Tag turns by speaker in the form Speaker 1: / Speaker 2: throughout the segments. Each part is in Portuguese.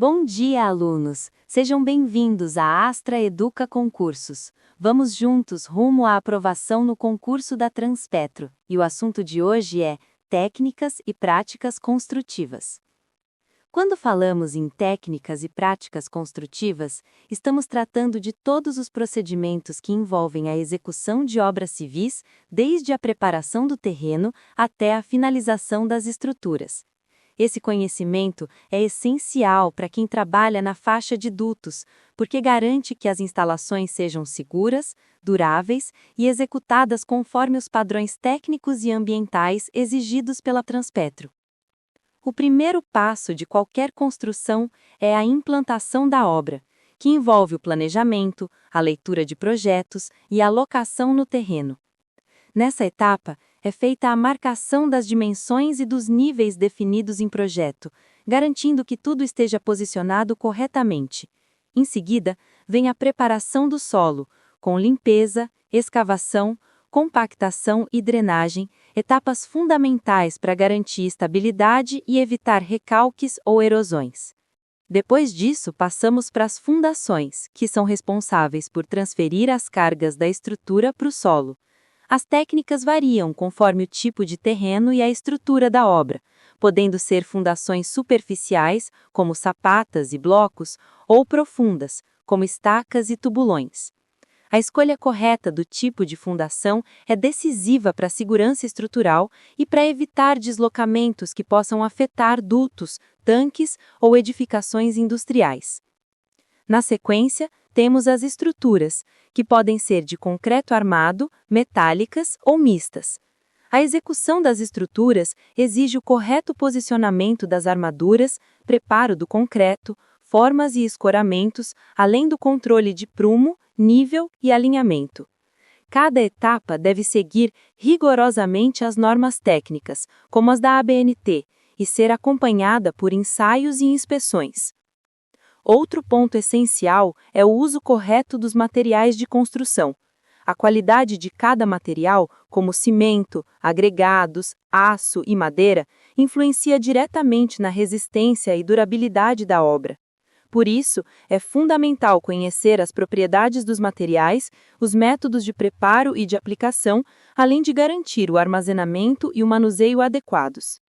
Speaker 1: Bom dia, alunos! Sejam bem-vindos à Astra Educa Concursos. Vamos juntos rumo à aprovação no concurso da Transpetro. E o assunto de hoje é Técnicas e Práticas Construtivas. Quando falamos em técnicas e práticas construtivas, estamos tratando de todos os procedimentos que envolvem a execução de obras civis, desde a preparação do terreno até a finalização das estruturas. Esse conhecimento é essencial para quem trabalha na faixa de dutos, porque garante que as instalações sejam seguras, duráveis e executadas conforme os padrões técnicos e ambientais exigidos pela Transpetro. O primeiro passo de qualquer construção é a implantação da obra, que envolve o planejamento, a leitura de projetos e a locação no terreno. Nessa etapa, é feita a marcação das dimensões e dos níveis definidos em projeto, garantindo que tudo esteja posicionado corretamente. Em seguida, vem a preparação do solo, com limpeza, escavação, compactação e drenagem, etapas fundamentais para garantir estabilidade e evitar recalques ou erosões. Depois disso, passamos para as fundações, que são responsáveis por transferir as cargas da estrutura para o solo. As técnicas variam conforme o tipo de terreno e a estrutura da obra, podendo ser fundações superficiais, como sapatas e blocos, ou profundas, como estacas e tubulões. A escolha correta do tipo de fundação é decisiva para a segurança estrutural e para evitar deslocamentos que possam afetar dutos, tanques ou edificações industriais. Na sequência, temos as estruturas, que podem ser de concreto armado, metálicas ou mistas. A execução das estruturas exige o correto posicionamento das armaduras, preparo do concreto, formas e escoramentos, além do controle de prumo, nível e alinhamento. Cada etapa deve seguir rigorosamente as normas técnicas, como as da ABNT, e ser acompanhada por ensaios e inspeções. Outro ponto essencial é o uso correto dos materiais de construção. A qualidade de cada material, como cimento, agregados, aço e madeira, influencia diretamente na resistência e durabilidade da obra. Por isso, é fundamental conhecer as propriedades dos materiais, os métodos de preparo e de aplicação, além de garantir o armazenamento e o manuseio adequados.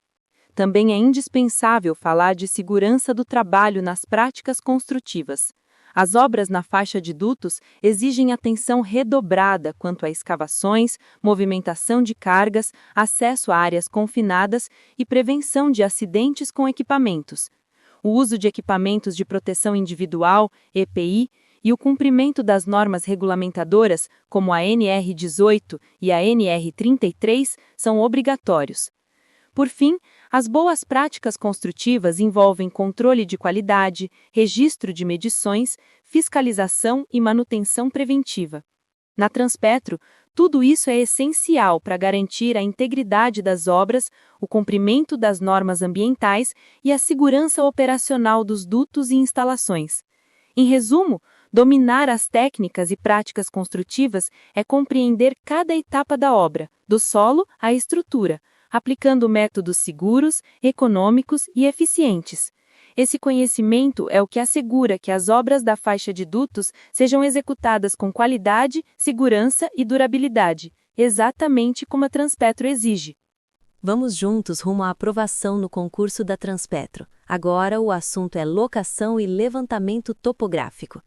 Speaker 1: Também é indispensável falar de segurança do trabalho nas práticas construtivas. As obras na faixa de dutos exigem atenção redobrada quanto a escavações, movimentação de cargas, acesso a áreas confinadas e prevenção de acidentes com equipamentos. O uso de equipamentos de proteção individual, EPI, e o cumprimento das normas regulamentadoras, como a NR18 e a NR33, são obrigatórios. Por fim, as boas práticas construtivas envolvem controle de qualidade, registro de medições, fiscalização e manutenção preventiva. Na Transpetro, tudo isso é essencial para garantir a integridade das obras, o cumprimento das normas ambientais e a segurança operacional dos dutos e instalações. Em resumo, dominar as técnicas e práticas construtivas é compreender cada etapa da obra, do solo à estrutura, aplicando métodos seguros, econômicos e eficientes. Esse conhecimento é o que assegura que as obras da faixa de dutos sejam executadas com qualidade, segurança e durabilidade, exatamente como a Transpetro exige. Vamos juntos rumo à aprovação no concurso da Transpetro. Agora o assunto é locação e levantamento topográfico.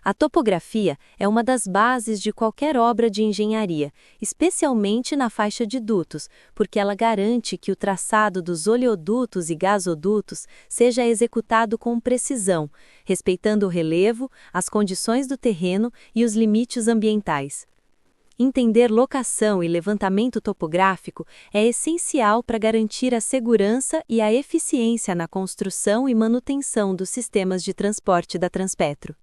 Speaker 1: A topografia é uma das bases de qualquer obra de engenharia, especialmente na faixa de dutos, porque ela garante que o traçado dos oleodutos e gasodutos seja executado com precisão, respeitando o relevo, as condições do terreno e os limites ambientais. Entender locação e levantamento topográfico é essencial para garantir a segurança e a eficiência na construção e manutenção dos sistemas de transporte da Transpetro.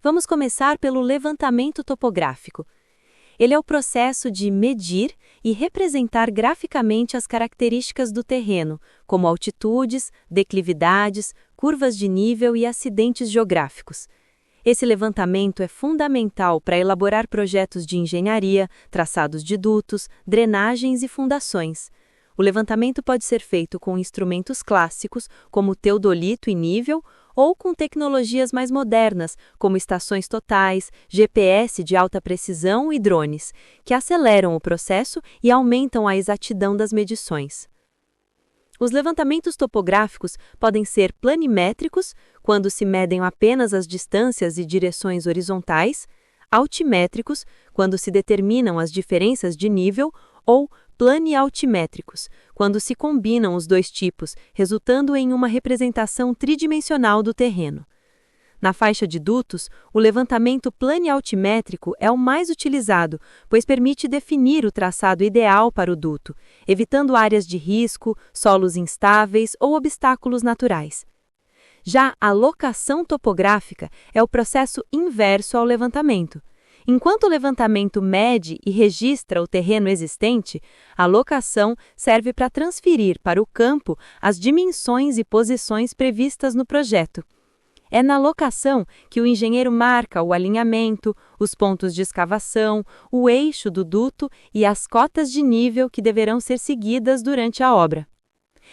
Speaker 1: Vamos começar pelo levantamento topográfico. Ele é o processo de medir e representar graficamente as características do terreno, como altitudes, declividades, curvas de nível e acidentes geográficos. Esse levantamento é fundamental para elaborar projetos de engenharia, traçados de dutos, drenagens e fundações. O levantamento pode ser feito com instrumentos clássicos, como teodolito e nível,
Speaker 2: ou com tecnologias mais modernas, como estações totais, GPS de alta precisão e drones, que aceleram o processo e aumentam a exatidão das medições. Os levantamentos topográficos podem ser planimétricos, quando se medem apenas as distâncias e direções horizontais, altimétricos, quando se determinam as diferenças de nível, ou planialtimétricos, quando se combinam os dois tipos, resultando em uma representação tridimensional do terreno. Na faixa de dutos, o levantamento planialtimétrico é o mais utilizado, pois permite definir o traçado ideal para o duto, evitando áreas de risco, solos instáveis ou obstáculos naturais. Já a locação topográfica é o processo inverso ao levantamento. Enquanto o levantamento mede e registra o terreno existente, a locação serve para transferir para o campo as dimensões e posições previstas no projeto. É na locação que o engenheiro marca o alinhamento, os pontos de escavação, o eixo do duto e as cotas de nível que deverão ser seguidas durante a obra.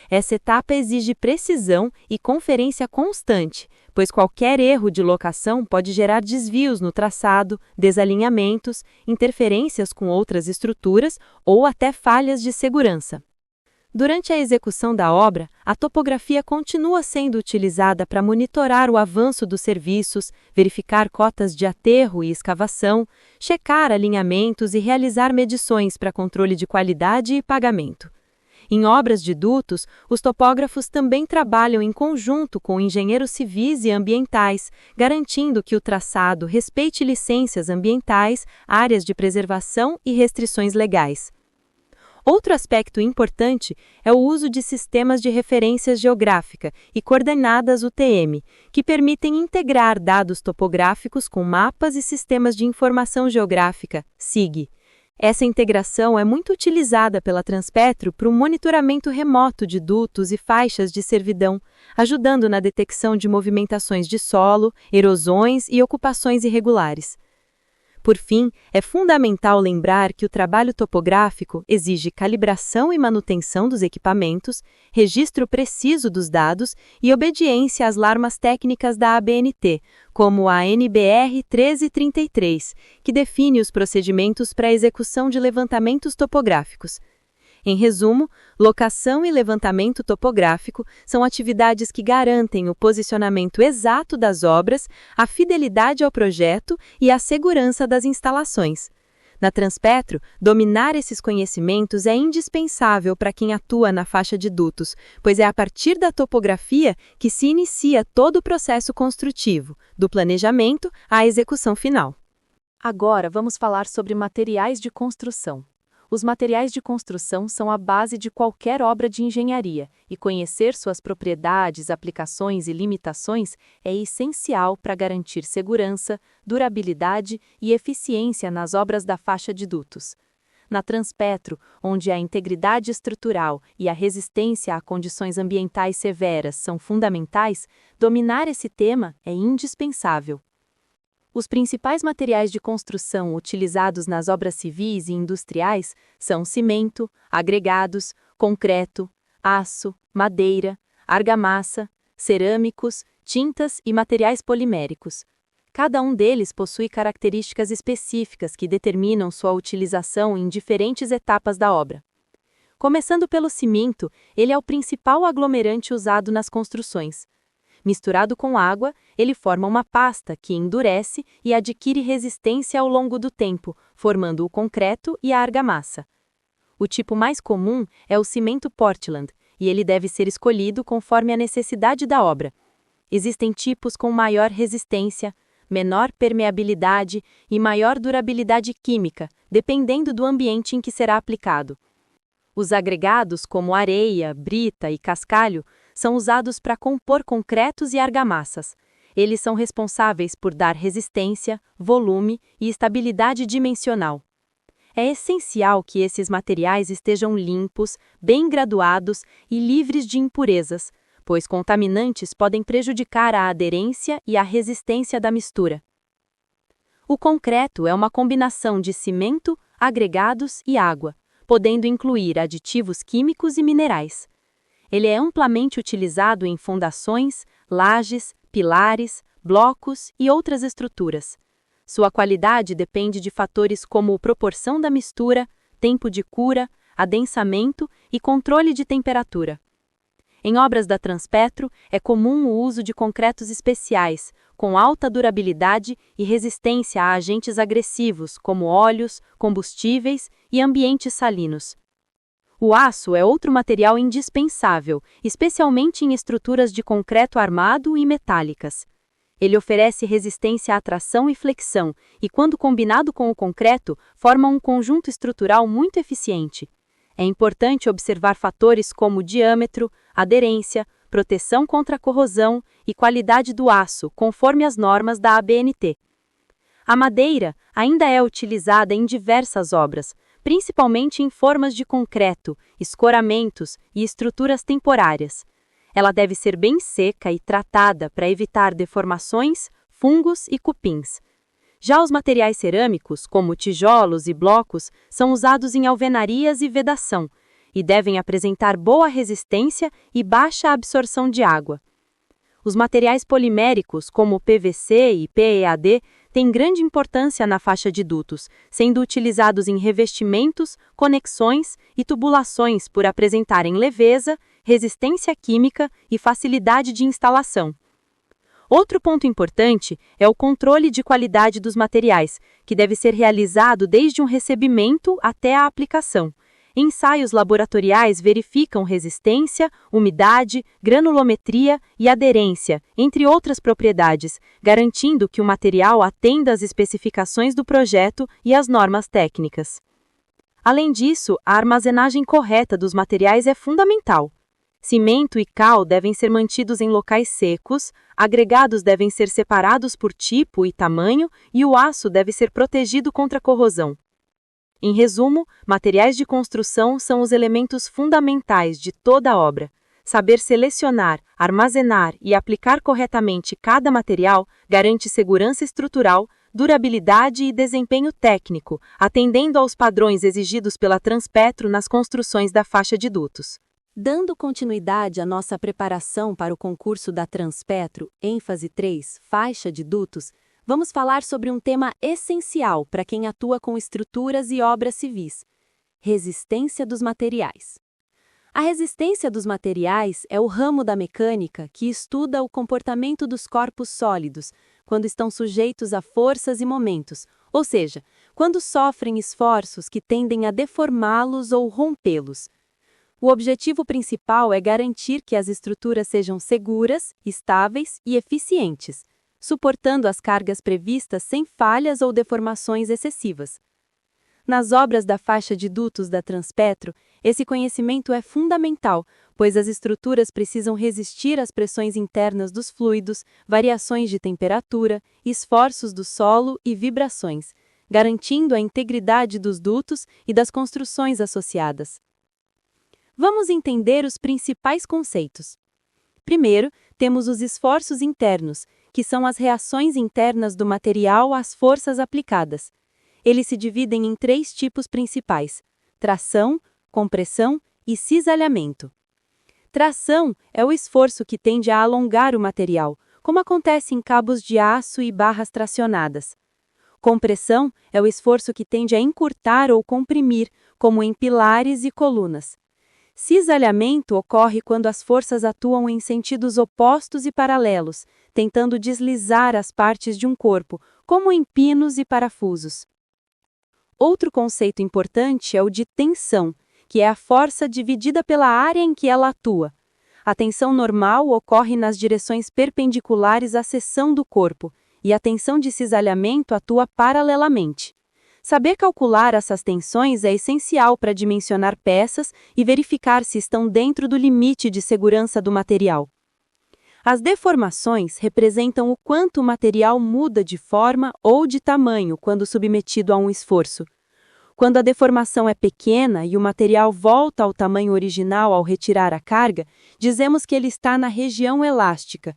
Speaker 2: Essa etapa exige precisão e conferência constante, pois qualquer erro de locação pode gerar desvios no traçado, desalinhamentos, interferências com outras estruturas ou até falhas de segurança. Durante a execução da obra, a topografia continua sendo utilizada para monitorar o avanço dos serviços, verificar cotas de aterro e escavação, checar alinhamentos e realizar medições para controle de qualidade e pagamento. Em obras de dutos, os topógrafos também trabalham em conjunto com engenheiros civis e ambientais, garantindo que o traçado respeite licenças ambientais, áreas de preservação e restrições legais. Outro aspecto importante é o uso de sistemas de referência geográfica e coordenadas UTM, que permitem integrar dados topográficos com mapas e sistemas de informação geográfica, SIG. Essa integração é muito utilizada pela Transpetro para o monitoramento remoto de dutos e faixas de servidão, ajudando na detecção de movimentações de solo, erosões e ocupações irregulares. Por fim, é fundamental lembrar que o trabalho topográfico exige calibração e manutenção dos equipamentos, registro preciso dos dados e obediência às normas técnicas da ABNT, como a NBR 1333, que define os procedimentos para a execução de levantamentos topográficos. Em resumo, locação e levantamento topográfico são atividades que garantem o posicionamento exato das obras, a fidelidade ao projeto e a segurança das instalações. Na Transpetro, dominar esses conhecimentos é indispensável para quem atua na faixa de dutos, pois é a partir da topografia que se inicia todo o processo construtivo, do planejamento à execução final.
Speaker 1: Agora vamos falar sobre materiais de construção. Os materiais de construção são a base de qualquer obra de engenharia, e conhecer suas propriedades, aplicações e limitações é essencial para garantir segurança, durabilidade e eficiência nas obras da faixa de dutos. Na Transpetro, onde a integridade estrutural e a resistência a condições ambientais severas são fundamentais, dominar esse tema é indispensável. Os principais materiais de construção utilizados nas obras civis e industriais são cimento, agregados, concreto, aço, madeira, argamassa, cerâmicos, tintas e materiais poliméricos. Cada um deles possui características específicas que determinam sua utilização em diferentes etapas da obra. Começando pelo cimento, ele é o principal aglomerante usado nas construções. Misturado com água, ele forma uma pasta que endurece e adquire resistência ao longo do tempo, formando o concreto e a argamassa. O tipo mais comum é o cimento Portland, e ele deve ser escolhido conforme a necessidade da obra. Existem tipos com maior resistência, menor permeabilidade e maior durabilidade química, dependendo do ambiente em que será aplicado. Os agregados, como areia, brita e cascalho, são usados para compor concretos e argamassas. Eles são responsáveis por dar resistência, volume e estabilidade dimensional. É essencial que esses materiais estejam limpos, bem graduados e livres de impurezas, pois contaminantes podem prejudicar a aderência e a resistência da mistura. O concreto é uma combinação de cimento, agregados e água, podendo incluir aditivos químicos e minerais. Ele é amplamente utilizado em fundações, lajes,
Speaker 2: pilares, blocos e outras estruturas. Sua qualidade depende de fatores como proporção da mistura, tempo de cura, adensamento e controle de temperatura. Em obras da Transpetro, é comum o uso de concretos especiais, com alta durabilidade e resistência a agentes agressivos, como óleos, combustíveis e ambientes salinos. O aço é outro material indispensável, especialmente em estruturas de concreto armado e metálicas. Ele oferece resistência à tração e flexão, e quando combinado com o concreto, forma um conjunto estrutural muito eficiente. É importante observar fatores como diâmetro, aderência, proteção contra a corrosão e qualidade do aço, conforme as normas da ABNT. A madeira ainda é utilizada em diversas obras, principalmente em formas de concreto, escoramentos e estruturas temporárias. Ela deve ser bem seca e tratada para evitar deformações, fungos e cupins. Já os materiais cerâmicos, como tijolos e blocos, são usados em alvenarias e vedação, e devem apresentar boa resistência e baixa absorção de água. Os materiais poliméricos, como PVC e PEAD, têm grande importância na faixa de dutos, sendo utilizados em revestimentos, conexões e tubulações por apresentarem leveza, resistência química e facilidade de instalação. Outro ponto importante é o controle de qualidade dos materiais, que deve ser realizado desde um recebimento até a aplicação. Ensaios laboratoriais verificam resistência, umidade, granulometria e aderência, entre outras propriedades, garantindo que o material atenda às especificações do projeto e às normas técnicas. Além disso, a armazenagem correta dos materiais é fundamental. Cimento e cal devem ser mantidos em locais secos, agregados devem ser separados por tipo e tamanho e o aço deve ser protegido contra corrosão. Em resumo, materiais de construção são os elementos fundamentais de toda a obra. Saber selecionar, armazenar e aplicar corretamente cada material garante segurança estrutural, durabilidade e desempenho técnico, atendendo aos padrões exigidos pela Transpetro nas construções da faixa de dutos.
Speaker 1: Dando continuidade à nossa preparação para o concurso da Transpetro, ênfase 3, faixa de dutos, vamos falar sobre um tema essencial para quem atua com estruturas e obras civis: resistência dos materiais. A resistência dos materiais é o ramo da mecânica que estuda o comportamento dos corpos sólidos quando estão sujeitos a forças e momentos, ou seja, quando sofrem esforços que tendem a deformá-los ou rompê-los. O objetivo principal é garantir que as estruturas sejam seguras, estáveis e eficientes, suportando as cargas previstas sem falhas ou deformações excessivas. Nas obras da faixa de dutos da Transpetro, esse conhecimento é fundamental, pois as estruturas precisam resistir às pressões internas dos fluidos, variações de temperatura, esforços do solo e vibrações, garantindo a integridade dos dutos e das construções associadas. Vamos entender os principais conceitos. Primeiro, temos os esforços internos, que são as reações internas do material às forças aplicadas. Eles se dividem em 3 tipos principais: tração, compressão e cisalhamento. Tração é o esforço que tende a alongar o material, como acontece em cabos de aço e barras tracionadas. Compressão é o esforço que tende a encurtar ou comprimir, como em pilares e colunas. Cisalhamento ocorre quando as forças atuam em sentidos opostos e paralelos, tentando deslizar as partes de um corpo, como em pinos e parafusos. Outro conceito importante é o de tensão, que é a força dividida pela área em que ela atua. A tensão normal ocorre nas direções perpendiculares à seção do corpo, e a tensão de cisalhamento atua paralelamente. Saber calcular essas tensões é essencial para dimensionar peças e verificar se estão dentro do limite de segurança do material. As deformações representam o quanto o material muda de forma ou de tamanho quando submetido a um esforço. Quando a deformação é pequena e o material volta ao tamanho original ao retirar a carga, dizemos que ele está na região elástica.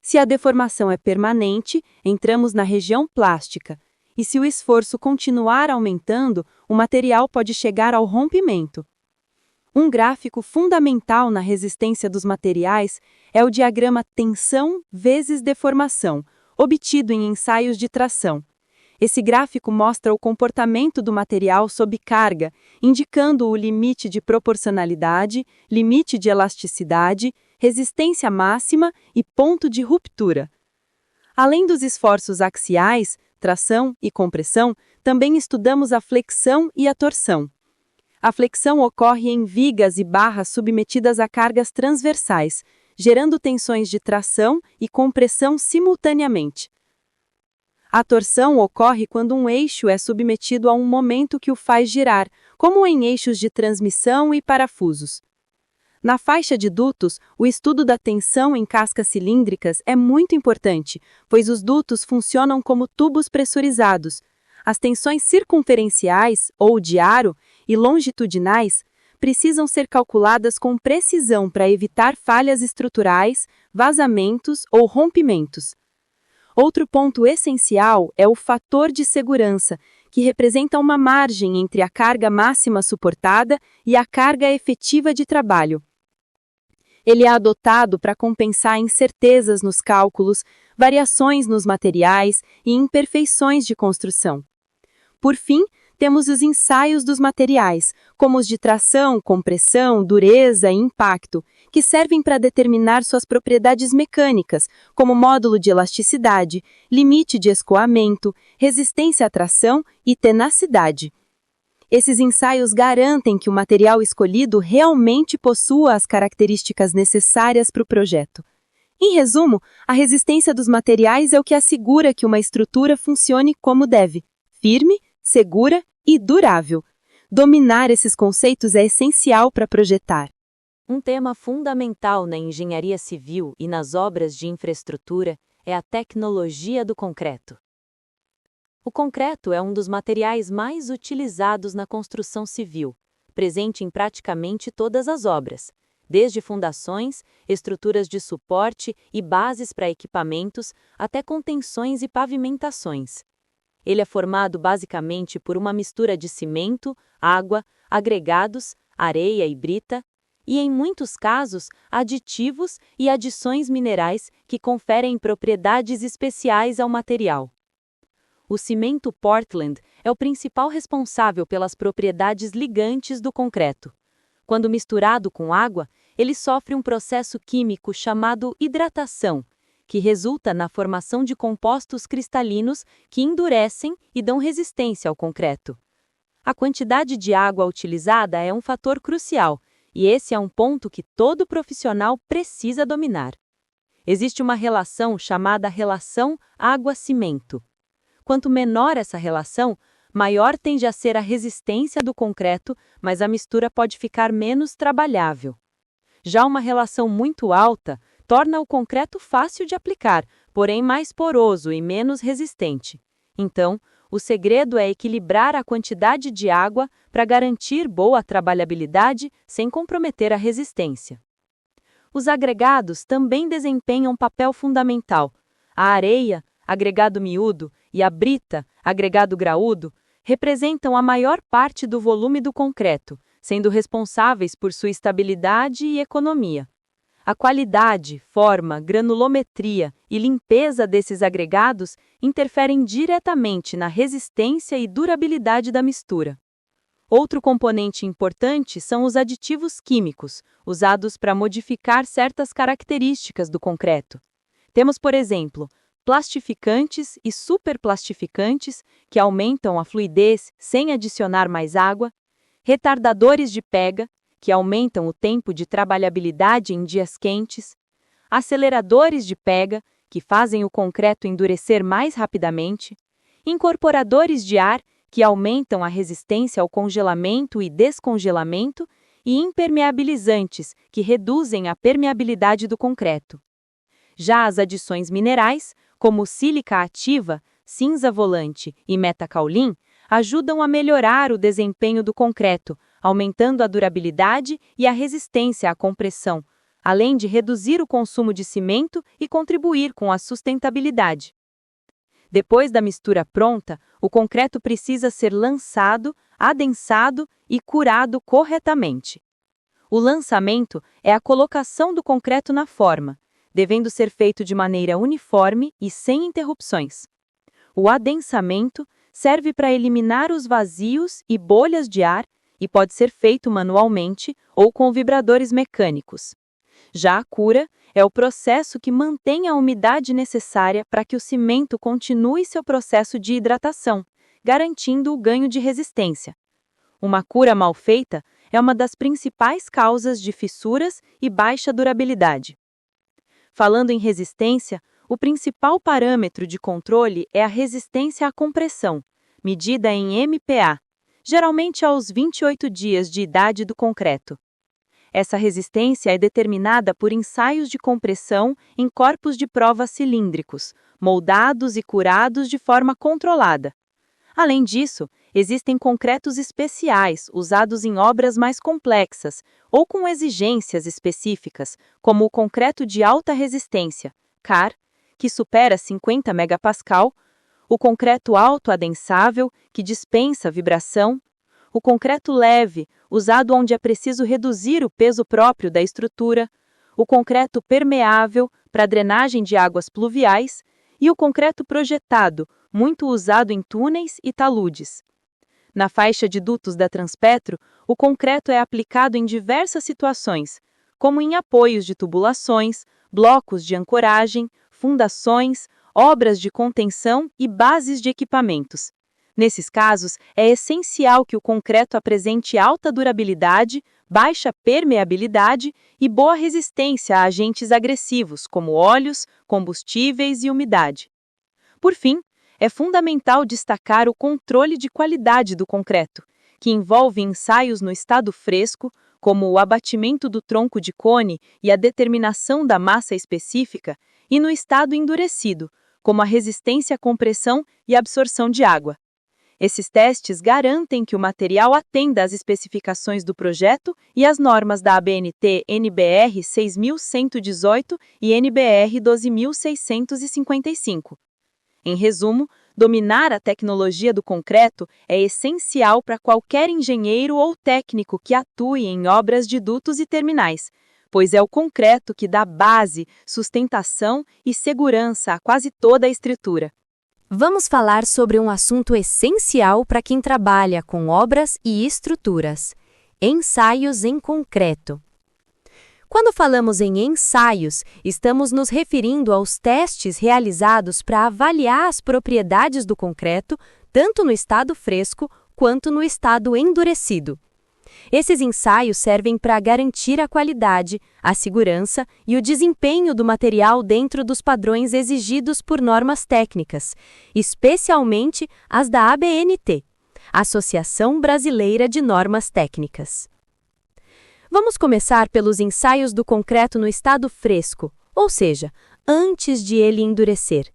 Speaker 1: Se a deformação é permanente, entramos na região plástica. E se o esforço continuar aumentando, o material pode chegar ao rompimento.
Speaker 2: Um gráfico fundamental na resistência dos materiais é o diagrama tensão vezes deformação, obtido em ensaios de tração. Esse gráfico mostra o comportamento do material sob carga, indicando o limite de proporcionalidade, limite de elasticidade, resistência máxima e ponto de ruptura. Além dos esforços axiais, tração e compressão, também estudamos a flexão e a torção. A flexão ocorre em vigas e barras submetidas a cargas transversais, gerando tensões de tração e compressão simultaneamente. A torção ocorre quando um eixo é submetido a um momento que o faz girar, como em eixos de transmissão e parafusos. Na faixa de dutos, o estudo da tensão em cascas cilíndricas é muito importante, pois os dutos funcionam como tubos pressurizados. As tensões circunferenciais, ou de aro, e longitudinais precisam ser calculadas com precisão para evitar falhas estruturais, vazamentos ou rompimentos. Outro ponto essencial é o fator de segurança, que representa uma margem entre a carga máxima suportada e a carga efetiva de trabalho. Ele é adotado para compensar incertezas nos cálculos, variações nos materiais e imperfeições de construção. Por fim, temos os ensaios dos materiais, como os de tração, compressão, dureza e impacto, que servem para determinar suas propriedades mecânicas, como módulo de elasticidade, limite de escoamento, resistência à tração e tenacidade. Esses ensaios garantem que o material escolhido realmente possua as características necessárias para o projeto. Em resumo, a resistência dos materiais é o que assegura que uma estrutura funcione como deve, firme, segura e durável. Dominar esses conceitos é essencial para projetar.
Speaker 1: Um tema fundamental na engenharia civil e nas obras de infraestrutura é a tecnologia do concreto. O concreto é um dos materiais mais utilizados na construção civil, presente em praticamente todas as obras, desde fundações, estruturas de suporte e bases para equipamentos, até contenções e pavimentações. Ele é formado basicamente por uma mistura de cimento, água, agregados, areia e brita, e em muitos casos, aditivos e adições minerais que conferem propriedades especiais ao material. O cimento Portland é o principal responsável pelas propriedades ligantes do concreto. Quando misturado com água, ele sofre um processo químico chamado hidratação, que resulta na formação de compostos cristalinos que endurecem e dão resistência ao concreto. A quantidade de água utilizada é um fator crucial, e esse é um ponto que todo profissional precisa dominar. Existe uma relação chamada relação água-cimento. Quanto menor essa relação, maior tende a ser a resistência do concreto, mas a mistura pode ficar menos trabalhável. Já uma relação muito alta torna o concreto fácil de aplicar, porém mais poroso e menos resistente. Então, o segredo é equilibrar a quantidade de água para garantir boa trabalhabilidade sem comprometer a resistência. Os agregados também desempenham um papel fundamental. A areia, agregado miúdo, e a brita, agregado graúdo, representam a maior parte do volume do concreto, sendo responsáveis por sua estabilidade e economia. A qualidade, forma, granulometria e limpeza desses agregados interferem diretamente na resistência e durabilidade da mistura. Outro componente importante são os aditivos químicos, usados para modificar certas características do concreto. Temos, por exemplo, plastificantes e superplastificantes, que aumentam a fluidez sem adicionar mais água, retardadores de pega, que aumentam o tempo de trabalhabilidade em dias quentes, aceleradores de pega, que fazem o concreto endurecer mais rapidamente, incorporadores de ar, que aumentam a resistência ao congelamento e descongelamento, e impermeabilizantes, que reduzem a permeabilidade do concreto. Já as adições minerais, como sílica ativa, cinza volante e metacaulim, ajudam a melhorar o desempenho do concreto, aumentando a durabilidade e a resistência à compressão, além de reduzir o consumo de cimento e contribuir com a sustentabilidade. Depois da mistura pronta, o concreto precisa ser lançado, adensado e curado corretamente.
Speaker 2: O lançamento é a colocação do concreto na forma, devendo ser feito de maneira uniforme e sem interrupções. O adensamento serve para eliminar os vazios e bolhas de ar e pode ser feito manualmente ou com vibradores mecânicos. Já a cura é o processo que mantém a umidade necessária para que o cimento continue seu processo de hidratação, garantindo o ganho de resistência. Uma cura mal feita é uma das principais causas de fissuras e baixa durabilidade. Falando em resistência, o principal parâmetro de controle é a resistência à compressão, medida em MPa, geralmente aos 28 dias de idade do concreto. Essa resistência é determinada por ensaios de compressão em corpos de prova cilíndricos, moldados e curados de forma controlada. Além disso, existem concretos especiais usados em obras mais complexas ou com exigências específicas, como o concreto de alta resistência, CAR, que supera 50 MPa, o concreto autoadensável, que dispensa vibração, o concreto leve, usado onde é preciso reduzir o peso próprio da estrutura, o concreto permeável, para drenagem de águas pluviais, e o concreto projetado, muito usado em túneis e taludes. Na faixa de dutos da Transpetro, o concreto é aplicado em diversas situações, como em apoios de tubulações, blocos de ancoragem, fundações, obras de contenção e bases de equipamentos. Nesses casos, é essencial que o concreto apresente alta durabilidade, baixa permeabilidade e boa resistência a agentes agressivos, como óleos, combustíveis e umidade. Por fim, é fundamental destacar o controle de qualidade do concreto, que envolve ensaios no estado fresco, como o abatimento do tronco de cone e a determinação da massa específica, e no estado endurecido, como a resistência à compressão e absorção de água. Esses testes garantem que o material atenda às especificações do projeto e às normas da ABNT NBR 6118 e NBR 12655. Em resumo, dominar a tecnologia do concreto é essencial para qualquer engenheiro ou técnico que atue em obras de dutos e terminais, pois é o concreto que dá base, sustentação e segurança a quase toda a estrutura.
Speaker 1: Vamos falar sobre um assunto essencial para quem trabalha com obras e estruturas: ensaios em concreto. Quando falamos em ensaios, estamos nos referindo aos testes realizados para avaliar as propriedades do concreto, tanto no estado fresco quanto no estado endurecido. Esses ensaios servem para garantir a qualidade, a segurança e o desempenho do material dentro dos padrões exigidos por normas técnicas, especialmente as da ABNT, Associação Brasileira de Normas Técnicas. Vamos começar pelos ensaios do concreto no estado fresco, ou seja, antes de ele endurecer.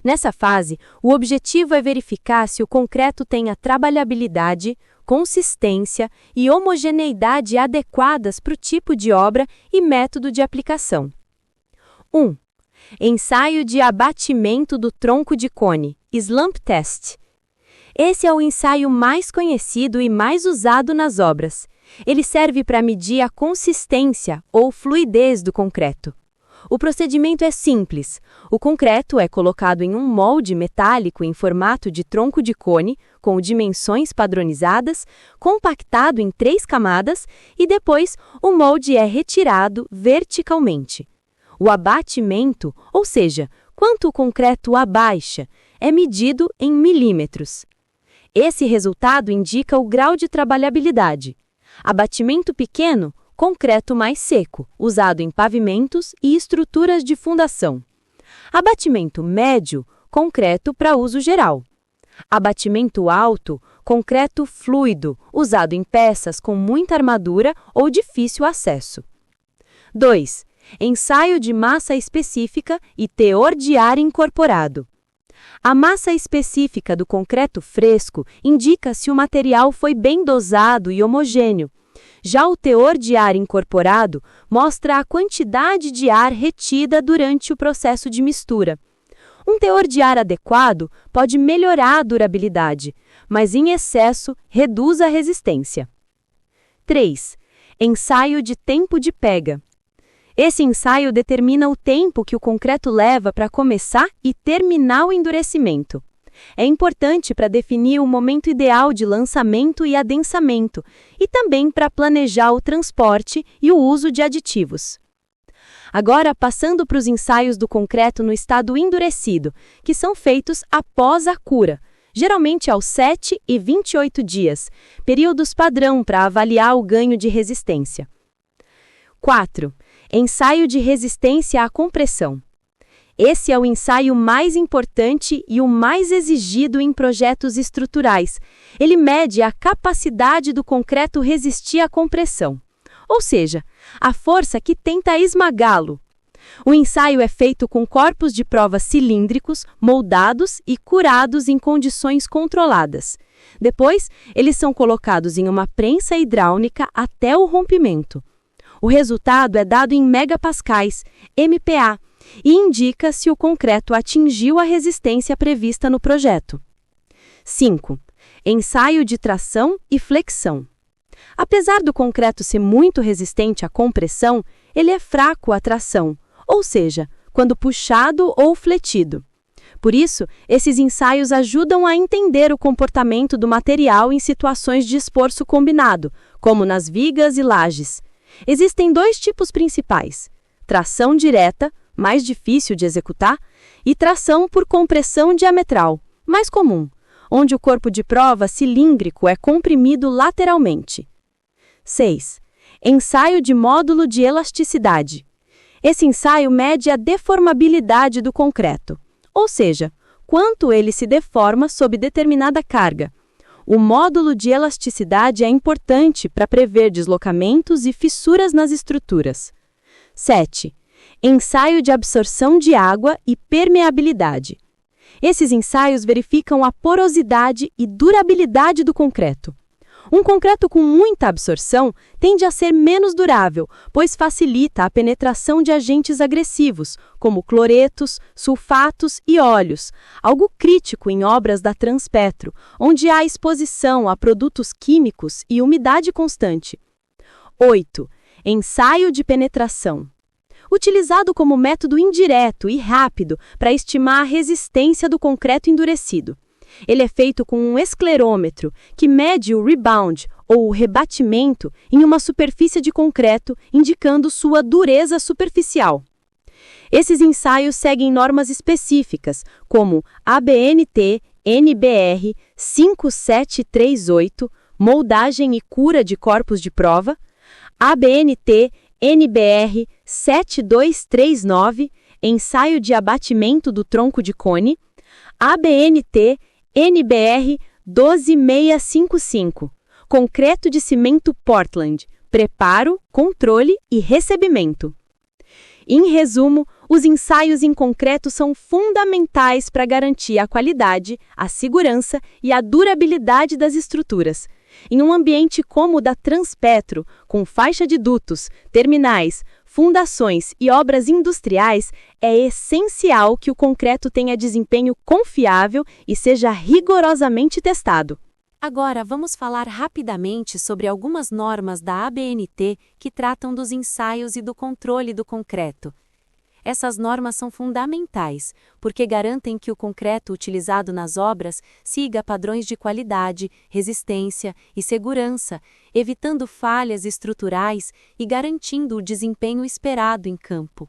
Speaker 1: Nessa fase, o objetivo é verificar se o concreto tem a trabalhabilidade, consistência e homogeneidade adequadas para o tipo de obra e método de aplicação. 1. Ensaio de abatimento do tronco de cone, Slump Test. Esse é o ensaio mais conhecido e mais usado nas obras. Ele serve para medir a consistência ou fluidez do concreto. O procedimento é simples. O concreto é colocado em um molde metálico em formato de tronco de cone, com dimensões padronizadas, compactado em 3 camadas e depois o molde é retirado verticalmente. O abatimento, ou seja, quanto o concreto abaixa, é medido em milímetros. Esse resultado indica o grau de trabalhabilidade. Abatimento pequeno, concreto mais seco, usado em pavimentos e estruturas de fundação. Abatimento médio, concreto para uso geral. Abatimento alto, concreto fluido, usado em peças com muita armadura ou difícil acesso. 2. Ensaio de massa específica e teor de ar incorporado. A massa específica do concreto fresco indica se o material foi bem dosado e homogêneo. Já o teor de ar incorporado mostra a quantidade de ar retida durante o processo de mistura. Um teor de ar adequado pode melhorar a durabilidade, mas em excesso reduz a resistência. 3.
Speaker 2: Ensaio de tempo de pega. Esse ensaio determina o tempo que o concreto leva para começar e terminar o endurecimento. É importante para definir o momento ideal de lançamento e adensamento, e também para planejar o transporte e o uso de aditivos. Agora, passando para os ensaios do concreto no estado endurecido, que são feitos após a cura, geralmente aos 7 e 28 dias, períodos padrão para avaliar o ganho de resistência. 4. Ensaio de resistência à compressão. Esse é o ensaio mais importante e o mais exigido em projetos estruturais. Ele mede a capacidade do concreto resistir à compressão, ou seja, a força que tenta esmagá-lo. O ensaio é feito com corpos de prova cilíndricos, moldados e curados em condições controladas. Depois, eles são colocados em uma prensa hidráulica até o rompimento. O resultado é dado em megapascais, MPa, e indica se o concreto atingiu a resistência prevista no projeto. 5. Ensaio de tração e flexão. Apesar do concreto ser muito resistente à compressão, ele é fraco à tração, ou seja, quando puxado ou fletido. Por isso, esses ensaios ajudam a entender o comportamento do material em situações de esforço combinado, como nas vigas e lajes. Existem dois tipos principais: tração direta, mais difícil de executar, e tração por compressão diametral, mais comum, onde o corpo de prova cilíndrico é comprimido lateralmente. 6. Ensaio de módulo de elasticidade. Esse ensaio mede a deformabilidade do concreto, ou seja, quanto ele se deforma sob determinada carga. O módulo de elasticidade é importante para prever deslocamentos e fissuras nas estruturas. 7. Ensaio de absorção de água e permeabilidade. Esses ensaios verificam a porosidade e durabilidade do concreto. Um concreto com muita absorção tende a ser menos durável, pois facilita a penetração de agentes agressivos, como cloretos, sulfatos e óleos, algo crítico em obras da Transpetro, onde há exposição a produtos químicos e umidade constante. 8. Ensaio de penetração. Utilizado como método indireto e rápido para estimar a resistência do concreto endurecido. Ele é feito com um esclerômetro, que mede o rebound, ou o rebatimento, em uma superfície de concreto, indicando sua dureza superficial. Esses ensaios seguem normas específicas, como ABNT NBR 5738, moldagem e cura de corpos de prova, ABNT NBR 7239, ensaio de abatimento do tronco de cone, ABNT NBR 12655, concreto de cimento Portland, preparo, controle e recebimento. Em resumo, os ensaios em concreto são fundamentais para garantir a qualidade, a segurança e a durabilidade das estruturas. Em um ambiente como o da Transpetro, com faixa de dutos, terminais, fundações e obras industriais, é essencial que o concreto tenha desempenho confiável e seja rigorosamente testado.
Speaker 1: Agora, vamos falar rapidamente sobre algumas normas da ABNT que tratam dos ensaios e do controle do concreto. Essas normas são fundamentais, porque garantem que o concreto utilizado nas obras siga padrões de qualidade, resistência e segurança, evitando falhas estruturais e garantindo o desempenho esperado em campo.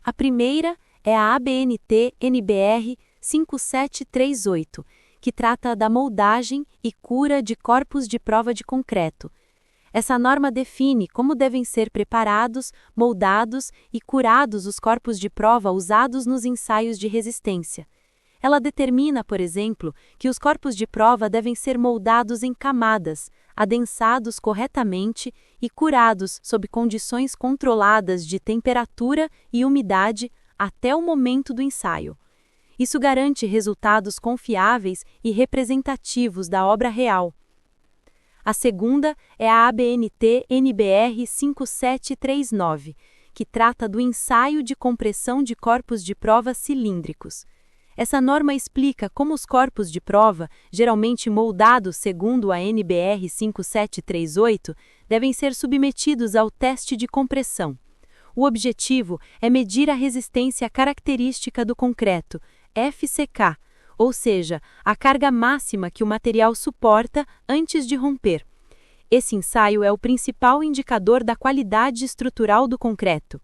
Speaker 1: A primeira é a ABNT NBR 5738, que trata da moldagem e cura de corpos de prova de concreto. Essa norma define como devem ser preparados, moldados e curados os corpos de prova usados nos ensaios de resistência. Ela determina, por exemplo, que os corpos de prova devem ser moldados em camadas, adensados corretamente e curados sob condições controladas de temperatura e umidade até o momento do ensaio. Isso garante resultados confiáveis e representativos da obra real. A segunda é a ABNT NBR 5739, que trata do ensaio de compressão de corpos de prova cilíndricos.
Speaker 2: Essa norma explica como os corpos de prova, geralmente moldados segundo a NBR 5738, devem ser submetidos ao teste de compressão. O objetivo é medir a resistência característica do concreto, FCK, ou seja, a carga máxima que o material suporta antes de romper. Esse ensaio é o principal indicador da qualidade estrutural do concreto.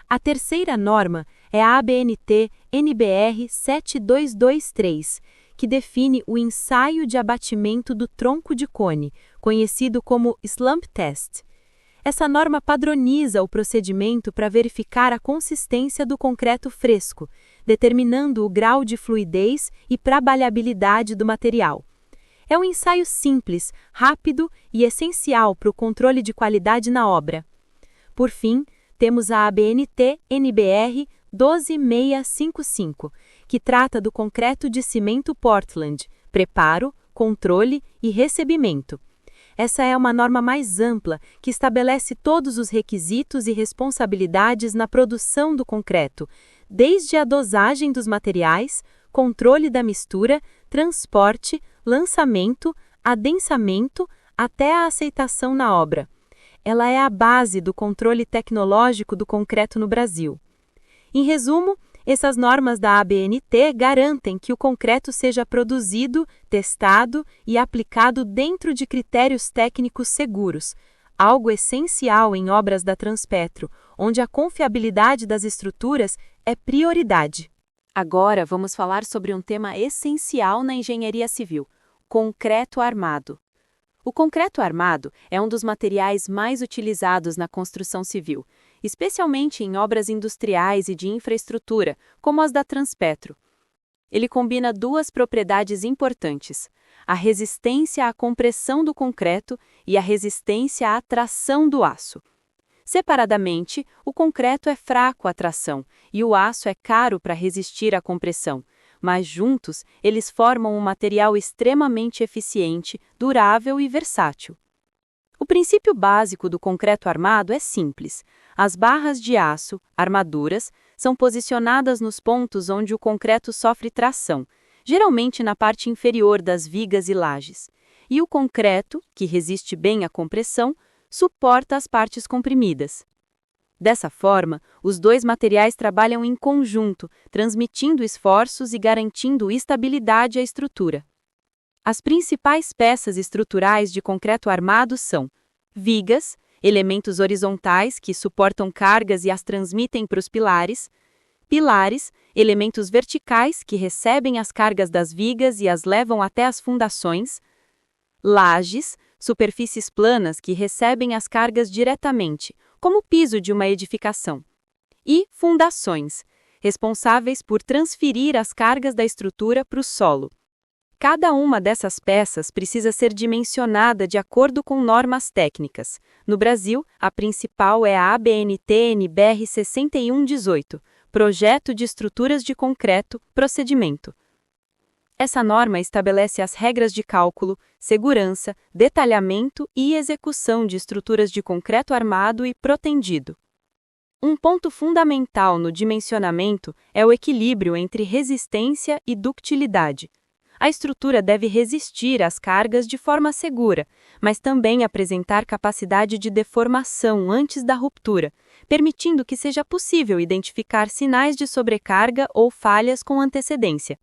Speaker 2: A terceira norma é a ABNT NBR 7223, que define o ensaio de abatimento do tronco de cone, conhecido como slump test. Essa norma padroniza o procedimento para verificar a consistência do concreto fresco, determinando o grau de fluidez e trabalhabilidade do material. É um ensaio simples, rápido e essencial para o controle de qualidade na obra. Por fim, temos a ABNT NBR 12655, que trata do concreto de cimento Portland, preparo, controle e recebimento. Essa é uma norma mais ampla que estabelece todos os requisitos e responsabilidades na produção do concreto, desde a dosagem dos materiais, controle da mistura, transporte, lançamento, adensamento, até a aceitação na obra. Ela é a base do controle tecnológico do concreto no Brasil. Em resumo, essas normas da ABNT garantem que o concreto seja produzido, testado e aplicado dentro de critérios técnicos seguros, algo essencial em obras da Transpetro, onde a confiabilidade das estruturas é prioridade.
Speaker 1: Agora vamos falar sobre um tema essencial na engenharia civil: concreto armado. O concreto armado é um dos materiais mais utilizados na construção civil, especialmente em obras industriais e de infraestrutura, como as da Transpetro. Ele combina duas propriedades importantes: a resistência à compressão do concreto e a resistência à tração do aço. Separadamente, o concreto é fraco à tração e o aço é caro para resistir à compressão, mas juntos eles formam um material extremamente eficiente, durável e versátil. O princípio básico do concreto armado é simples. As barras de aço, armaduras, são posicionadas nos pontos onde o concreto sofre tração, geralmente na parte inferior das vigas e lajes. E o concreto, que resiste bem à compressão, suporta as partes comprimidas. Dessa forma, os dois materiais trabalham em conjunto, transmitindo esforços e garantindo estabilidade à estrutura. As principais peças estruturais de concreto armado são vigas, elementos horizontais que suportam cargas e as transmitem para os pilares, pilares, elementos verticais que recebem as cargas das vigas e as levam até as fundações, lajes, superfícies planas que recebem as cargas diretamente, como o piso de uma edificação, e fundações, responsáveis por transferir as cargas da estrutura para o solo. Cada uma dessas peças precisa ser dimensionada de acordo com normas técnicas. No Brasil, a principal é a ABNT NBR 6118, Projeto de Estruturas de Concreto, Procedimento. Essa norma estabelece as regras de cálculo, segurança, detalhamento e execução de estruturas de concreto armado e protendido. Um ponto fundamental no dimensionamento é o equilíbrio entre resistência e ductilidade. A estrutura deve resistir às cargas de forma segura, mas também apresentar capacidade de deformação antes da ruptura, permitindo que seja possível identificar sinais de sobrecarga ou falhas com antecedência.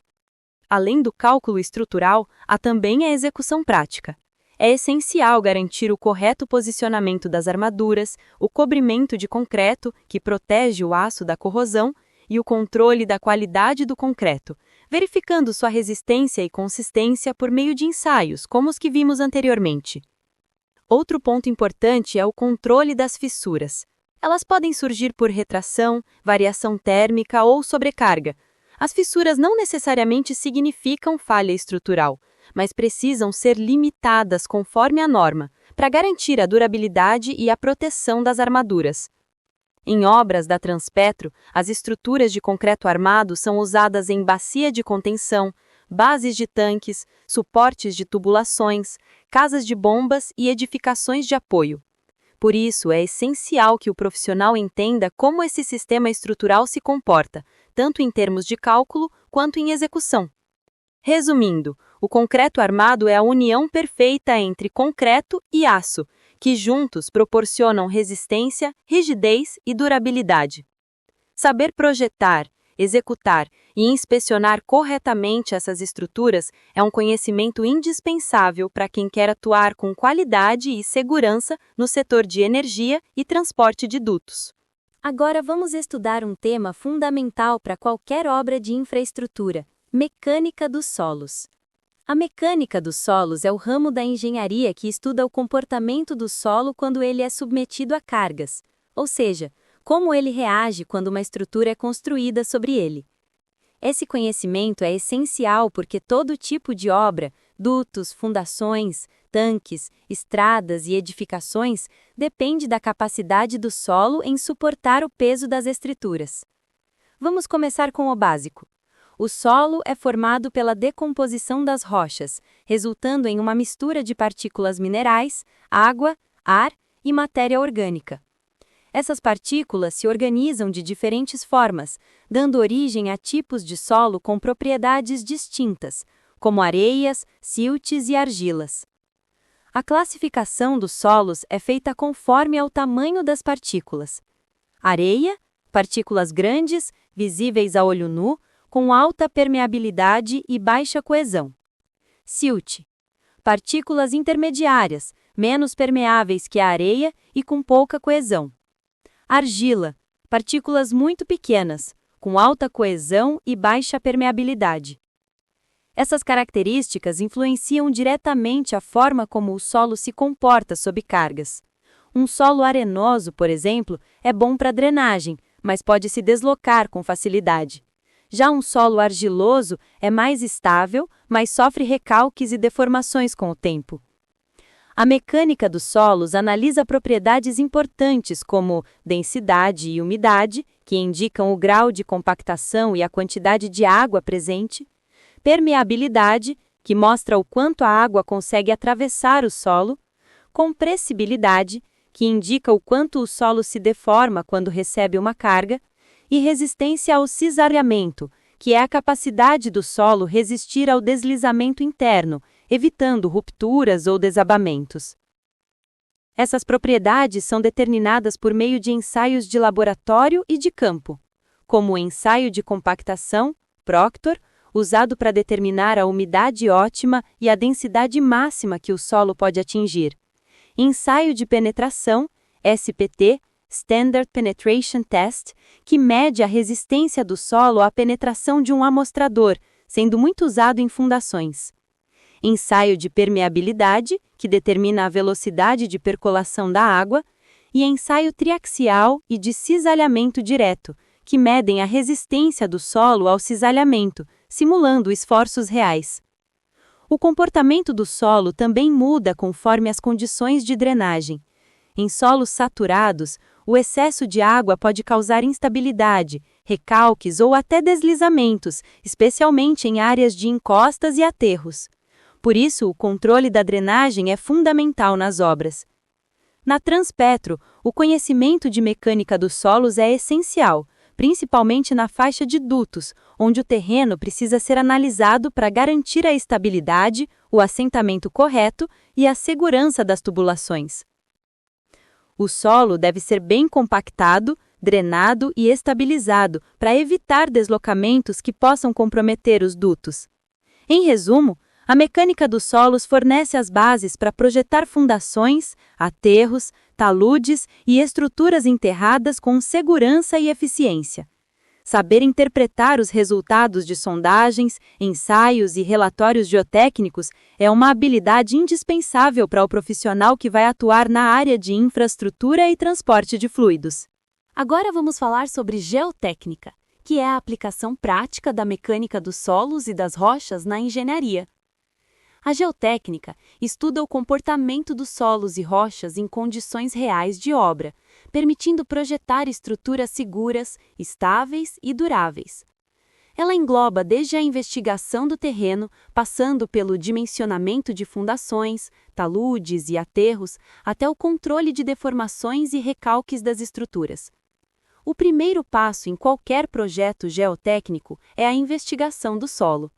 Speaker 1: Além do cálculo estrutural, há também a execução prática. É essencial garantir o correto posicionamento das armaduras, o cobrimento de concreto, que protege o aço da corrosão, e o controle da qualidade do concreto, verificando sua resistência e consistência por meio de ensaios, como os que vimos anteriormente. Outro ponto importante é o controle das fissuras. Elas podem surgir por retração, variação térmica ou sobrecarga. As fissuras não necessariamente significam falha estrutural, mas precisam ser limitadas conforme a norma, para garantir a durabilidade e a proteção das armaduras. Em obras da Transpetro, as estruturas de concreto armado são usadas em bacia de contenção, bases de tanques, suportes de tubulações, casas de bombas e edificações de apoio.
Speaker 2: Por isso, é essencial que o profissional entenda como esse sistema estrutural se comporta, tanto em termos de cálculo quanto em execução. Resumindo, o concreto armado é a união perfeita entre concreto e aço, que juntos proporcionam resistência, rigidez e durabilidade. Saber projetar, executar e inspecionar corretamente essas estruturas é um conhecimento indispensável para quem quer atuar com qualidade e segurança no setor de energia e transporte de dutos.
Speaker 1: Agora vamos estudar um tema fundamental para qualquer obra de infraestrutura: mecânica dos solos. A mecânica dos solos é o ramo da engenharia que estuda o comportamento do solo quando ele é submetido a cargas, ou seja, como ele reage quando uma estrutura é construída sobre ele. Esse conhecimento é essencial porque todo tipo de obra, dutos, fundações, tanques, estradas e edificações, depende da capacidade do solo em suportar o peso das estruturas. Vamos começar com o básico. O solo é formado pela decomposição das rochas, resultando em uma mistura de partículas minerais, água, ar e matéria orgânica. Essas partículas se organizam de diferentes formas, dando origem a tipos de solo com propriedades distintas, como areias, siltes e argilas. A classificação dos solos é feita conforme ao tamanho das partículas. Areia, partículas grandes, visíveis a olho nu, com alta permeabilidade e baixa coesão. Silt, partículas intermediárias, menos permeáveis que a areia e com pouca coesão. Argila, partículas muito pequenas, com alta coesão e baixa permeabilidade. Essas características influenciam diretamente a forma como o solo se comporta sob cargas. Um solo arenoso, por exemplo, é bom para drenagem, mas pode se deslocar com facilidade. Já um solo argiloso é mais estável, mas sofre recalques e deformações com o tempo. A mecânica dos solos analisa propriedades importantes como densidade e umidade, que indicam o grau de compactação e a quantidade de água presente, permeabilidade, que mostra o quanto a água consegue atravessar o solo, compressibilidade, que indica o quanto o solo se deforma quando recebe uma carga, e resistência ao cisalhamento, que é a capacidade do solo resistir ao deslizamento interno, evitando rupturas ou desabamentos. Essas propriedades são determinadas por meio de ensaios de laboratório e de campo, como o ensaio de compactação, Proctor, usado para determinar a umidade ótima e a densidade máxima que o solo pode atingir. Ensaio de penetração, SPT, Standard Penetration Test, que mede a resistência do solo à penetração de um amostrador, sendo muito usado em fundações. Ensaio de permeabilidade, que determina a velocidade de percolação da água, e ensaio triaxial e de cisalhamento direto, que medem a resistência do solo ao cisalhamento, simulando esforços reais. O comportamento do solo também muda conforme as condições de drenagem. Em solos saturados, o excesso de água pode causar instabilidade, recalques ou até deslizamentos, especialmente em áreas de encostas e aterros. Por isso, o controle da drenagem é fundamental nas obras. Na Transpetro, o conhecimento de mecânica dos solos é essencial, principalmente na faixa de dutos, onde o terreno precisa ser analisado para garantir a estabilidade, o assentamento correto e a segurança das tubulações. O solo deve ser bem compactado, drenado e estabilizado para evitar deslocamentos que possam comprometer os dutos. Em resumo, a mecânica dos solos fornece as bases para projetar fundações, aterros, taludes e estruturas enterradas com segurança e eficiência. Saber interpretar os resultados de sondagens, ensaios e relatórios geotécnicos é uma habilidade indispensável para o profissional que vai atuar na área de infraestrutura e transporte de fluidos.
Speaker 3: Agora vamos falar sobre geotécnica, que é a aplicação prática da mecânica dos solos e das rochas na engenharia. A geotécnica estuda o comportamento dos solos e rochas em condições reais de obra, permitindo projetar estruturas seguras, estáveis e duráveis. Ela engloba desde a investigação do terreno, passando pelo dimensionamento de fundações, taludes e aterros, até o controle de deformações e recalques das estruturas. O primeiro passo em qualquer projeto geotécnico é a investigação do solo.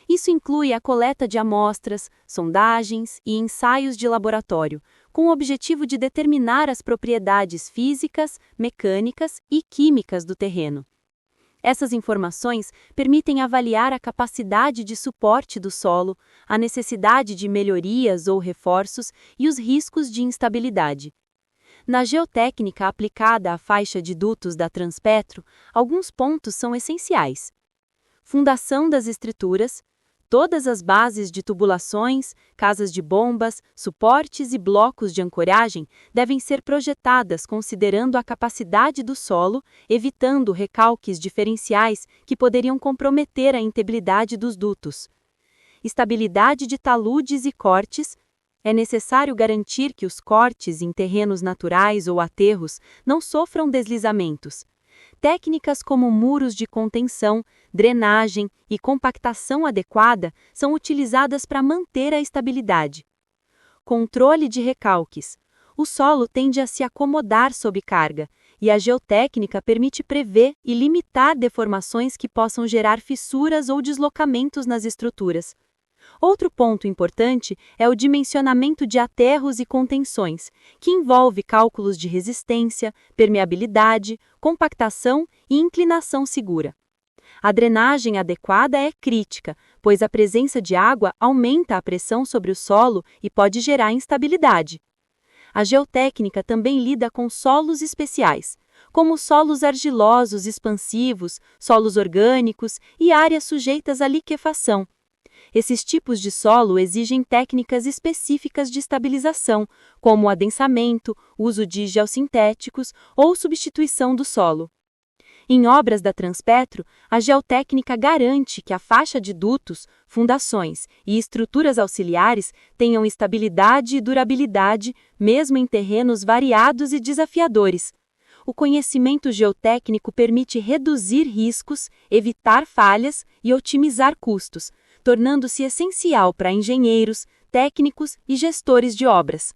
Speaker 3: Isso inclui a coleta de amostras, sondagens e ensaios de laboratório, com o objetivo de determinar as propriedades físicas, mecânicas e químicas do terreno. Essas informações permitem avaliar a capacidade de suporte do solo, a necessidade de melhorias ou reforços e os riscos de instabilidade. Na geotécnica aplicada à faixa de dutos da Transpetro, alguns pontos são essenciais. Fundação das estruturas. Todas as bases de tubulações, casas de bombas, suportes e blocos de ancoragem devem ser projetadas considerando a capacidade do solo, evitando recalques diferenciais que poderiam comprometer a integridade dos dutos. Estabilidade de taludes e cortes. É necessário garantir que os cortes em terrenos naturais ou aterros não sofram deslizamentos. Técnicas como muros de contenção, drenagem e compactação adequada são utilizadas para manter a estabilidade. Controle de recalques. O solo tende a se acomodar sob carga, e a geotécnica permite prever e limitar deformações que possam gerar fissuras ou deslocamentos nas estruturas. Outro ponto importante é o dimensionamento de aterros e contenções, que envolve cálculos de resistência, permeabilidade, compactação e inclinação segura. A drenagem adequada é crítica, pois a presença de água aumenta a pressão sobre o solo e pode gerar instabilidade. A geotécnica também lida com solos especiais, como solos argilosos expansivos, solos orgânicos e áreas sujeitas à liquefação. Esses tipos de solo exigem técnicas específicas de estabilização, como adensamento, uso de geossintéticos ou substituição do solo. Em obras da Transpetro, a geotécnica garante que a faixa de dutos, fundações e estruturas auxiliares tenham estabilidade e durabilidade, mesmo em terrenos variados e desafiadores. O conhecimento geotécnico permite reduzir riscos, evitar falhas e otimizar custos, tornando-se essencial para engenheiros, técnicos e gestores de obras.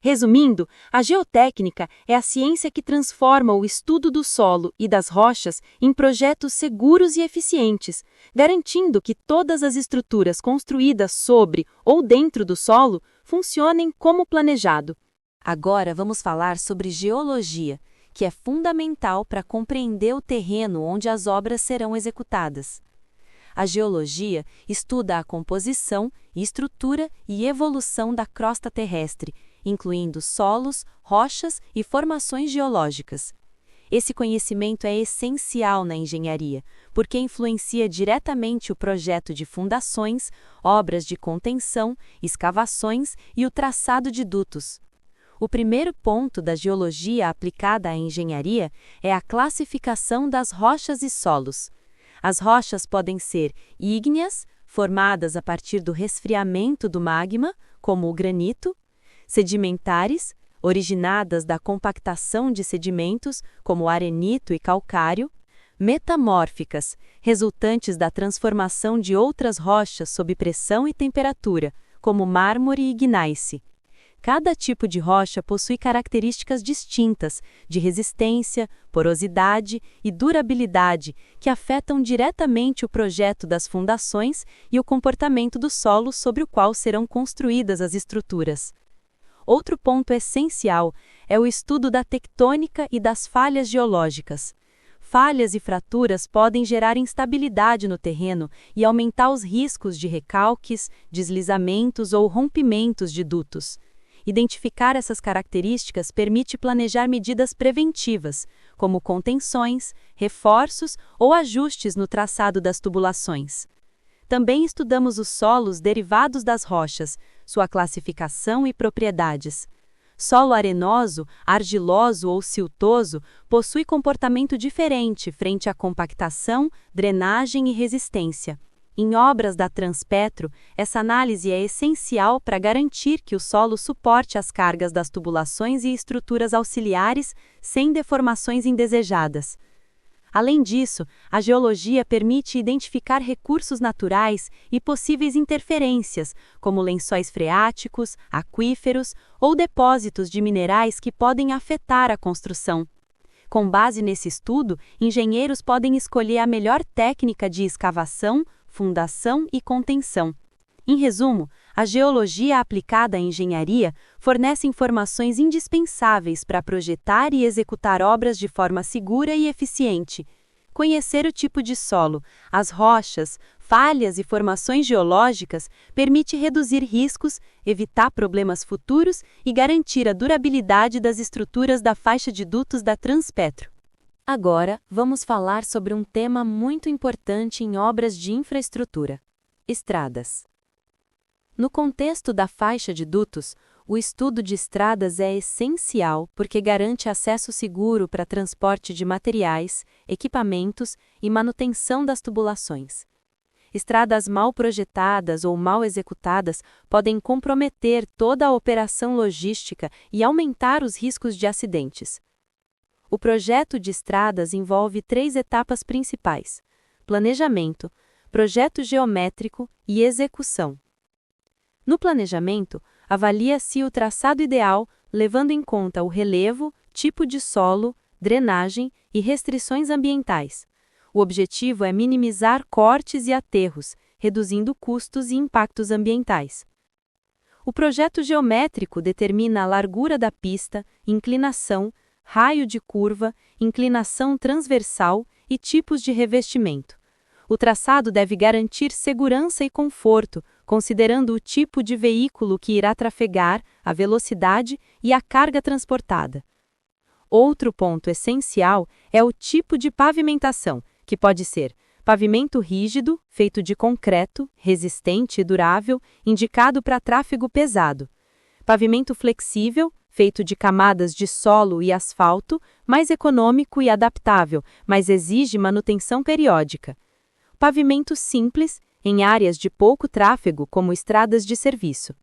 Speaker 3: Resumindo, a geotécnica é a ciência que transforma o estudo do solo e das rochas em projetos seguros e eficientes, garantindo que todas as estruturas construídas sobre ou dentro do solo funcionem como planejado.
Speaker 1: Agora vamos falar sobre geologia, que é fundamental para compreender o terreno onde as obras serão executadas. A geologia estuda a composição, estrutura e evolução da crosta terrestre, incluindo solos, rochas e formações geológicas. Esse conhecimento é essencial na engenharia, porque influencia diretamente o projeto de fundações, obras de contenção, escavações e o traçado de dutos. O primeiro ponto da geologia aplicada à engenharia é a classificação das rochas e solos. As rochas podem ser ígneas, formadas a partir do resfriamento do magma, como o granito, sedimentares, originadas da compactação de sedimentos, como o arenito e calcário, metamórficas, resultantes da transformação de outras rochas sob pressão e temperatura, como mármore e gneiss. Cada tipo de rocha possui características distintas de resistência, porosidade e durabilidade que afetam diretamente o projeto das fundações e o comportamento do solo sobre o qual serão construídas as estruturas. Outro ponto essencial é o estudo da tectônica e das falhas geológicas. Falhas e fraturas podem gerar instabilidade no terreno e aumentar os riscos de recalques, deslizamentos ou rompimentos de dutos. Identificar essas características permite planejar medidas preventivas, como contenções, reforços ou ajustes no traçado das tubulações. Também estudamos os solos derivados das rochas, sua classificação e propriedades. Solo arenoso, argiloso ou siltoso possui comportamento diferente frente à compactação, drenagem e resistência. Em obras da Transpetro, essa análise é essencial para garantir que o solo suporte as cargas das tubulações e estruturas auxiliares sem deformações indesejadas.
Speaker 2: Além disso, a geologia permite identificar recursos naturais e possíveis interferências, como lençóis freáticos, aquíferos ou depósitos de minerais que podem afetar a construção. Com base nesse estudo, engenheiros podem escolher a melhor técnica de escavação, fundação e contenção. Em resumo, a geologia aplicada à engenharia fornece informações indispensáveis para projetar e executar obras de forma segura e eficiente. Conhecer o tipo de solo, as rochas, falhas e formações geológicas permite reduzir riscos, evitar problemas futuros e garantir a durabilidade das estruturas da faixa de dutos da Transpetro.
Speaker 3: Agora, vamos falar sobre um tema muito importante em obras de infraestrutura: estradas. No contexto da faixa de dutos, o estudo de estradas é essencial porque garante acesso seguro para transporte de materiais, equipamentos e manutenção das tubulações. Estradas mal projetadas ou mal executadas podem comprometer toda a operação logística e aumentar os riscos de acidentes. O projeto de estradas envolve 3 etapas principais: planejamento, projeto geométrico e execução. No planejamento, avalia-se o traçado ideal, levando em conta o relevo, tipo de solo, drenagem e restrições ambientais. O objetivo é minimizar cortes e aterros, reduzindo custos e impactos ambientais. O projeto geométrico determina a largura da pista, inclinação, raio de curva, inclinação transversal e tipos de revestimento. O traçado deve garantir segurança e conforto, considerando o tipo de veículo que irá trafegar, a velocidade e a carga transportada. Outro ponto essencial é o tipo de pavimentação, que pode ser pavimento rígido, feito de concreto, resistente e durável, indicado para tráfego pesado. Pavimento flexível, feito de camadas de solo e asfalto, mais econômico e adaptável, mas exige manutenção periódica. Pavimento simples, em áreas de pouco tráfego, como estradas de serviço.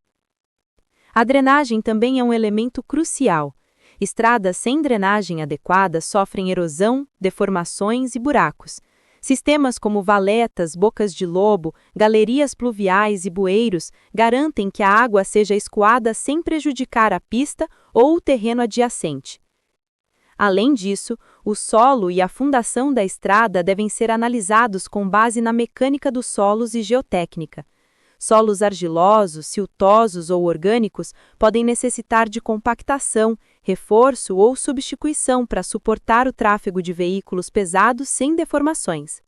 Speaker 3: A drenagem também é um elemento crucial. Estradas sem drenagem adequada sofrem erosão, deformações e buracos. Sistemas como valetas, bocas de lobo, galerias pluviais e bueiros garantem que a água seja escoada sem prejudicar a pista ou o terreno adjacente. Além disso, o solo e a fundação da estrada devem ser analisados com base na mecânica dos solos e geotécnica. Solos argilosos, siltosos ou orgânicos podem necessitar de compactação, reforço ou substituição para suportar o tráfego de veículos pesados sem deformações.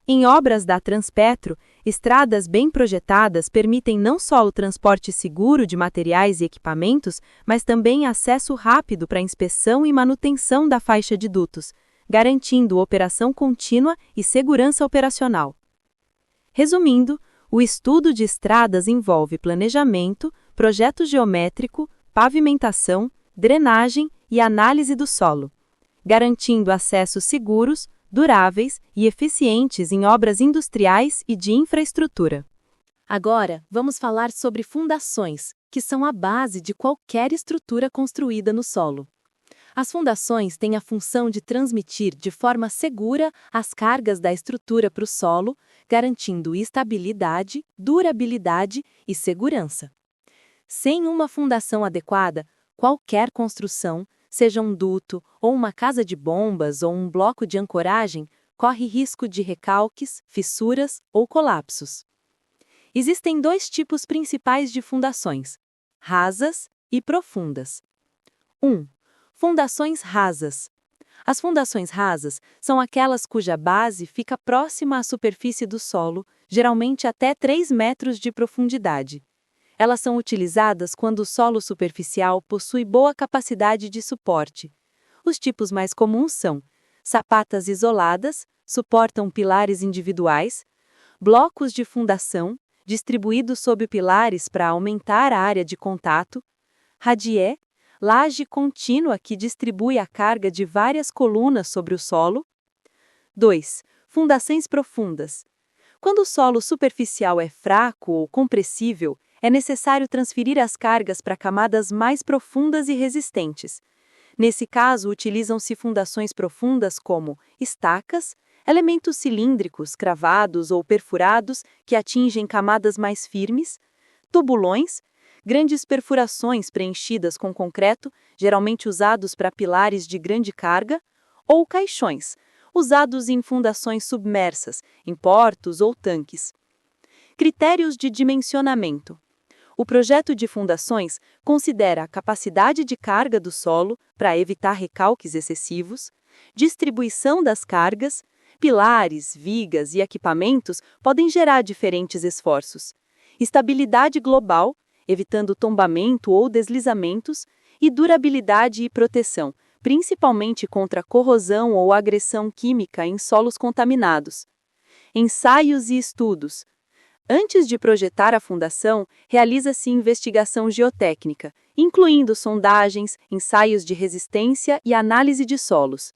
Speaker 3: Em obras da Transpetro, estradas bem projetadas permitem não só o transporte seguro de materiais e equipamentos, mas também acesso rápido para a inspeção e manutenção da faixa de dutos, garantindo operação contínua e segurança operacional. Resumindo, o estudo de estradas envolve planejamento, projeto geométrico, pavimentação, drenagem e análise do solo, garantindo acessos seguros, duráveis e eficientes em obras industriais e de infraestrutura. Agora, vamos falar sobre fundações, que são a base de qualquer estrutura construída no solo. As fundações têm a função de transmitir de forma segura as cargas da estrutura para o solo, garantindo estabilidade, durabilidade e segurança. Sem uma fundação adequada, qualquer construção, seja um duto, ou uma casa de bombas ou um bloco de ancoragem, corre risco de recalques, fissuras ou colapsos. Existem 2 tipos principais de fundações: rasas e profundas. 1. Fundações rasas. As fundações rasas são aquelas cuja base fica próxima à superfície do solo, geralmente até 3 metros de profundidade. Elas são utilizadas quando o solo superficial possui boa capacidade de suporte. Os tipos mais comuns são sapatas isoladas, suportam pilares individuais, blocos de fundação, distribuídos sob pilares para aumentar a área de contato, radier, laje contínua que distribui a carga de várias colunas sobre o solo. 2. Fundações profundas. Quando o solo superficial é fraco ou compressível, é necessário transferir as cargas para camadas mais profundas e resistentes.
Speaker 2: Nesse caso, utilizam-se fundações profundas como estacas, elementos cilíndricos, cravados ou perfurados que atingem camadas mais firmes, tubulões, grandes perfurações preenchidas com concreto, geralmente usados para pilares de grande carga, ou caixões, usados em fundações submersas, em portos ou tanques. Critérios de dimensionamento. O projeto de fundações considera a capacidade de carga do solo para evitar recalques excessivos, distribuição das cargas, pilares, vigas e equipamentos podem gerar diferentes esforços, estabilidade global, evitando tombamento ou deslizamentos, e durabilidade e proteção, principalmente contra corrosão ou agressão química em solos contaminados. Ensaios e estudos. Antes de projetar a fundação, realiza-se investigação geotécnica, incluindo sondagens, ensaios de resistência e análise de solos.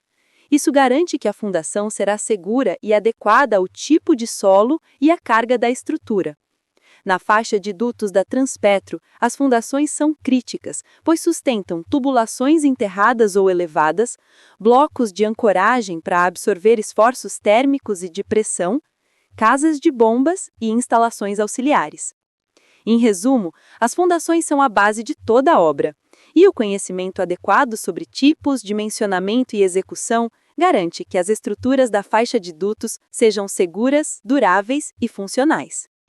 Speaker 2: Isso garante que a fundação será segura e adequada ao tipo de solo e à carga da estrutura. Na faixa de dutos da Transpetro, as fundações são críticas, pois sustentam tubulações enterradas ou elevadas, blocos de ancoragem para absorver esforços térmicos e de pressão, casas de bombas e instalações auxiliares. Em resumo, as fundações são a base de toda a obra, e o conhecimento adequado sobre tipos, dimensionamento e execução garante que as estruturas da faixa de dutos sejam seguras, duráveis e funcionais.